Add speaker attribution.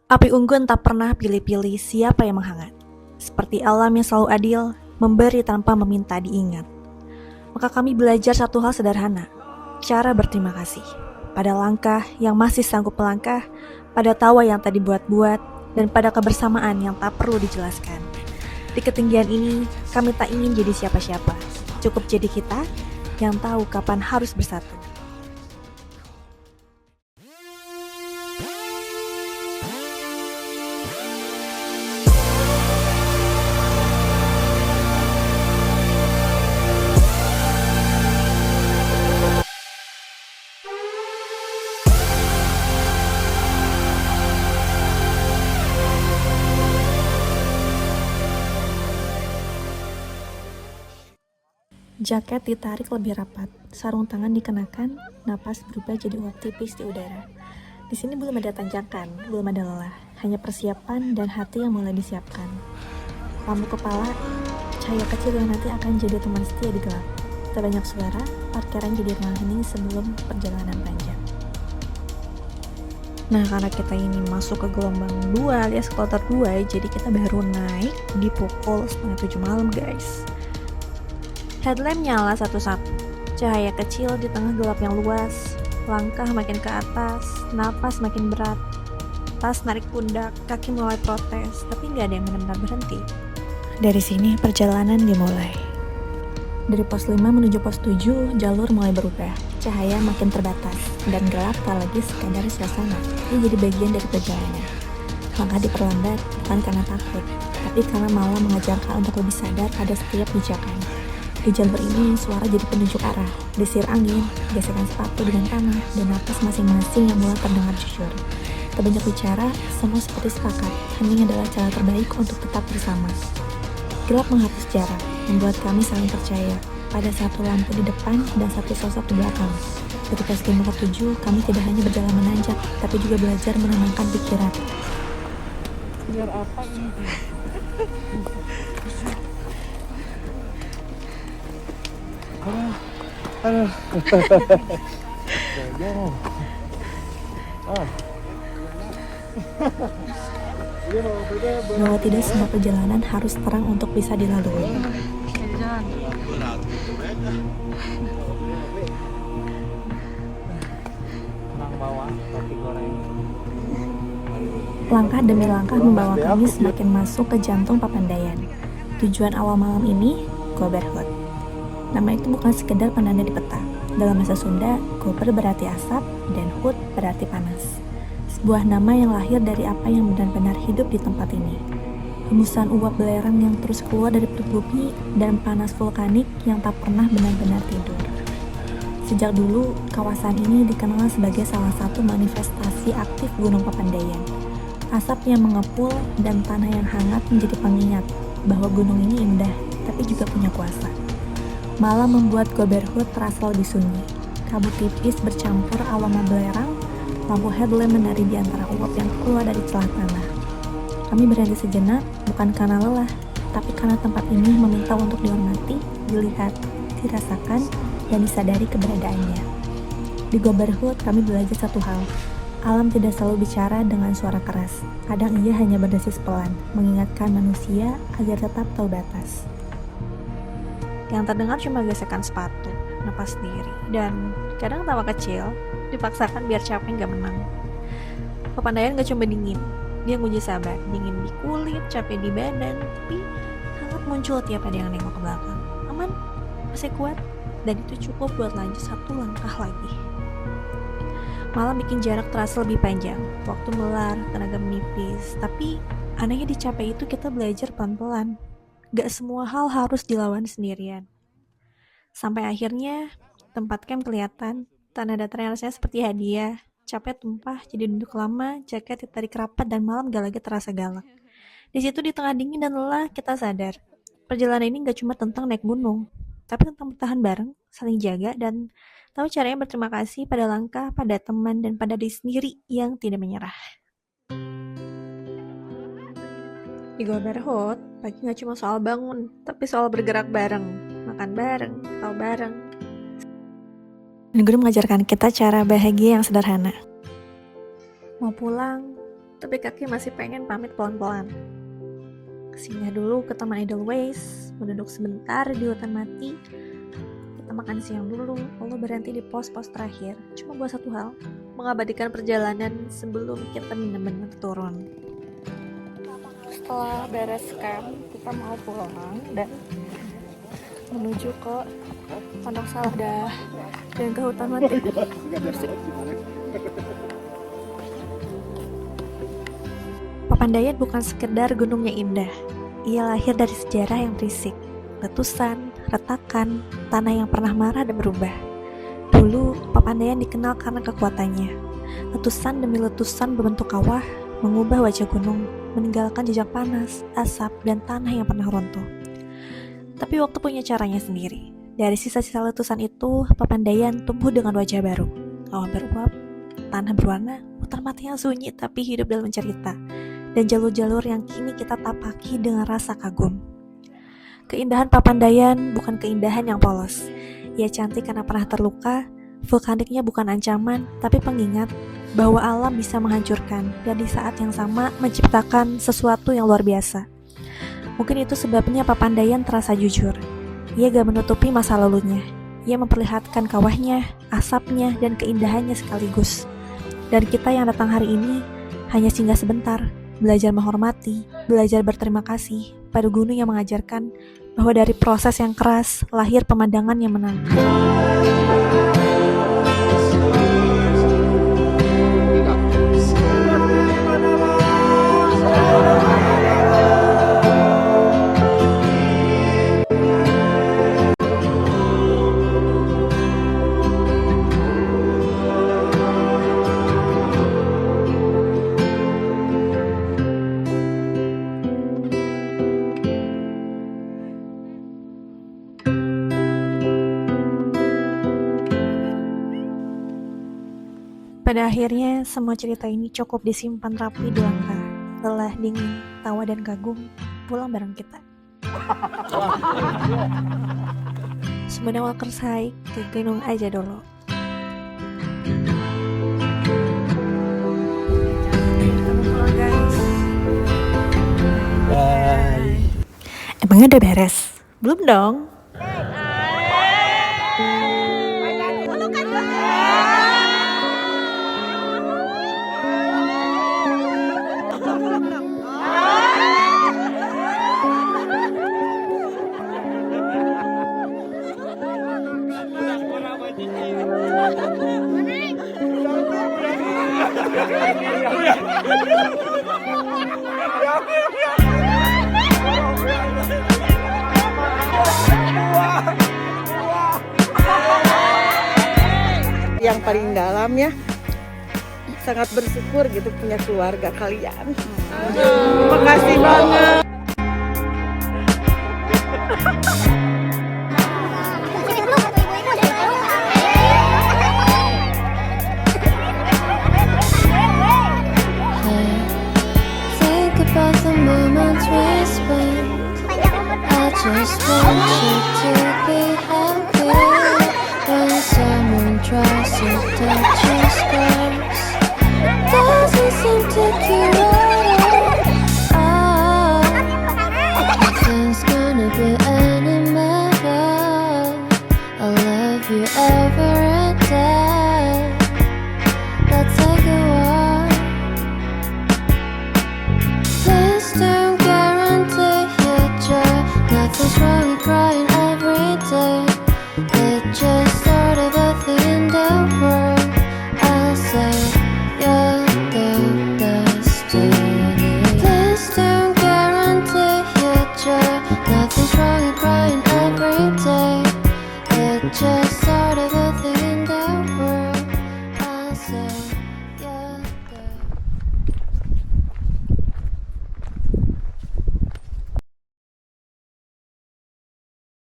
Speaker 1: Api unggun tak pernah pilih-pilih siapa yang menghangat. Seperti alam yang selalu adil, memberi tanpa meminta diingat. Maka kami belajar satu hal sederhana, cara berterima kasih. Pada langkah yang masih sanggup melangkah, pada tawa yang tak dibuat-buat, dan pada kebersamaan yang tak perlu dijelaskan. Di ketinggian ini, kami tak ingin jadi siapa-siapa. Cukup jadi kita yang tahu kapan harus bersatu. Jaket ditarik lebih rapat, sarung tangan dikenakan, napas berubah jadi uap tipis di udara. Di sini belum ada tanjakan, belum ada lelah, hanya persiapan dan hati yang mulai disiapkan. Lampu kepala, cahaya kecil yang nanti akan jadi teman setia di gelap. Tak banyak suara, parkiran jadi ruang hening sebelum perjalanan panjang. Nah, karena kita ini masuk ke gelombang 2 alias kloter 2, jadi kita baru naik di pukul 6:30 malam, guys. Headlamp nyala satu-satu, cahaya kecil di tengah gelap yang luas, langkah makin ke atas, napas makin berat, tas narik pundak, kaki mulai protes, tapi nggak ada yang benar-benar berhenti. Dari sini perjalanan dimulai. Dari pos 5 menuju pos 7, jalur mulai berubah, cahaya makin terbatas, dan gelap tak lagi sekadar suasana, ini jadi bagian dari perjalanan. Langkah diperlambat bukan karena takut, tapi karena malah mengajarkan untuk lebih sadar pada setiap pijakan. Di jalur ini, suara jadi penunjuk arah, desir angin, gesekan sepatu dengan tanah, dan napas masing-masing yang mulai terdengar jujur. Tak banyak bicara, semua seperti sepakat, hening adalah cara terbaik untuk tetap bersama. Gelap menghapus jarak, membuat kami saling percaya, pada satu lampu di depan dan satu sosok di belakang. Ketika skema ke-7, kami tidak hanya berjalan menanjak, tapi juga belajar menenangkan pikiran.
Speaker 2: Biar apa ini? Aduh. Jangan.
Speaker 1: Bahwa tidak semua perjalanan harus terang untuk bisa dilalui.
Speaker 2: Tenang bawah roti goreng.
Speaker 1: Langkah demi langkah membawa kami semakin masuk ke jantung Papandayan. Tujuan awal malam ini, Goberhut. Nama itu bukan sekedar penanda di peta. Dalam bahasa Sunda, Gober berarti asap dan Hut berarti panas. Sebuah nama yang lahir dari apa yang benar-benar hidup di tempat ini. Hembusan uap belerang yang terus keluar dari perut bumi dan panas vulkanik yang tak pernah benar-benar tidur. Sejak dulu, kawasan ini dikenal sebagai salah satu manifestasi aktif Gunung Papandayan. Asap yang mengepul dan tanah yang hangat menjadi pengingat bahwa gunung ini indah, tapi juga punya kuasa. Malah membuat Goberhut terasa lebih sunyi. Kabut tipis bercampur aroma belerang, lampu headlamp menari di antara uap yang keluar dari celah tanah. Kami berhenti sejenak, bukan karena lelah, tapi karena tempat ini meminta untuk dihormati, dilihat, dirasakan, dan disadari keberadaannya. Di Goberhut kami belajar satu hal, alam tidak selalu bicara dengan suara keras. Kadang ia hanya berdesis pelan, mengingatkan manusia agar tetap tahu batas. Yang terdengar cuma gesekan sepatu, napas sendiri, dan kadang tawa kecil, dipaksakan biar capek gak menang. Papandayan gak cuma dingin, dia nguji sabar, dingin di kulit, capek di badan, tapi hangat muncul tiap ada yang nengok ke belakang. Aman, masih kuat, dan itu cukup buat lanjut satu langkah lagi. Malam bikin jarak terasa lebih panjang, waktu melar, tenaga menipis, tapi anehnya di capek itu kita belajar pelan-pelan. Gak semua hal harus dilawan sendirian. Sampai akhirnya, tempat camp kelihatan, tanah datar rasanya seperti hadiah. Capek tumpah, jadi duduk lama, jaket ditarik rapat, dan malam gak lagi terasa galak. Di situ di tengah dingin dan lelah, kita sadar. Perjalanan ini gak cuma tentang naik gunung, tapi tentang bertahan bareng, saling jaga, dan tahu caranya berterima kasih pada langkah, pada teman, dan pada diri sendiri yang tidak menyerah. Di Goberhut, pagi gak cuma soal bangun, tapi soal bergerak bareng, makan bareng, tahu bareng. Dan guru mengajarkan kita cara bahagia yang sederhana. Mau pulang, tapi kaki masih pengen pamit pelan-pelan. Singgah dulu ke Taman Edelweiss, menduduk sebentar di hutan mati. Kita makan siang dulu, lalu berhenti di pos-pos terakhir. Cuma buat satu hal, mengabadikan perjalanan sebelum kita benar-benar turun. Setelah beres camp, kita mau pulang dan menuju ke Pondok Salada dan ke hutan mati. Papandayan bukan sekedar gunungnya indah. Ia lahir dari sejarah yang berisik, letusan, retakan, tanah yang pernah marah dan berubah. Dulu, Papandayan dikenal karena kekuatannya. Letusan demi letusan berbentuk kawah mengubah wajah gunung, meninggalkan jejak panas, asap, dan tanah yang pernah runtuh. Tapi waktu punya caranya sendiri. Dari sisa-sisa letusan itu, Papandayan tumbuh dengan wajah baru. Kawah beruap, tanah berwarna, hutan mati yang sunyi tapi hidup dalam cerita, dan jalur-jalur yang kini kita tapaki dengan rasa kagum. Keindahan Papandayan bukan keindahan yang polos. Ia cantik karena pernah terluka, vulkaniknya bukan ancaman, tapi pengingat bahwa alam bisa menghancurkan dan di saat yang sama menciptakan sesuatu yang luar biasa. Mungkin itu sebabnya Papandayan terasa jujur. Ia gak menutupi masa lalunya. Ia memperlihatkan kawahnya, asapnya, dan keindahannya sekaligus. Dan kita yang datang hari ini hanya singgah sebentar, belajar menghormati, belajar berterima kasih pada gunung yang mengajarkan bahwa dari proses yang keras lahir pemandangan yang menantang. Pada akhirnya, semua cerita ini cukup disimpan rapi di langkah. Lelah, dingin, tawa, dan kagum, pulang bareng kita. Sebenarnya Walkers High, ke gunung aja dulu. Kita mau pulang, guys.
Speaker 2: Bye.
Speaker 1: Emangnya udah beres? Belum dong?
Speaker 3: Yang paling dalam ya, sangat bersyukur gitu punya keluarga kalian. Terima kasih banget.
Speaker 4: Think about the moments we spent. I just want you to be happy when someone tries to touch your scars. It doesn't seem to cure it all. Nothing's gonna be any better. I love you ever and day. Let's take a walk. Please don't guarantee your joy. Nothing's wrong with crying every day. It just started a thing in the world. I'll say you're the destiny. Please don't guarantee your joy. Nothing's wrong with crying every day. It just started a thing in the world. I'll say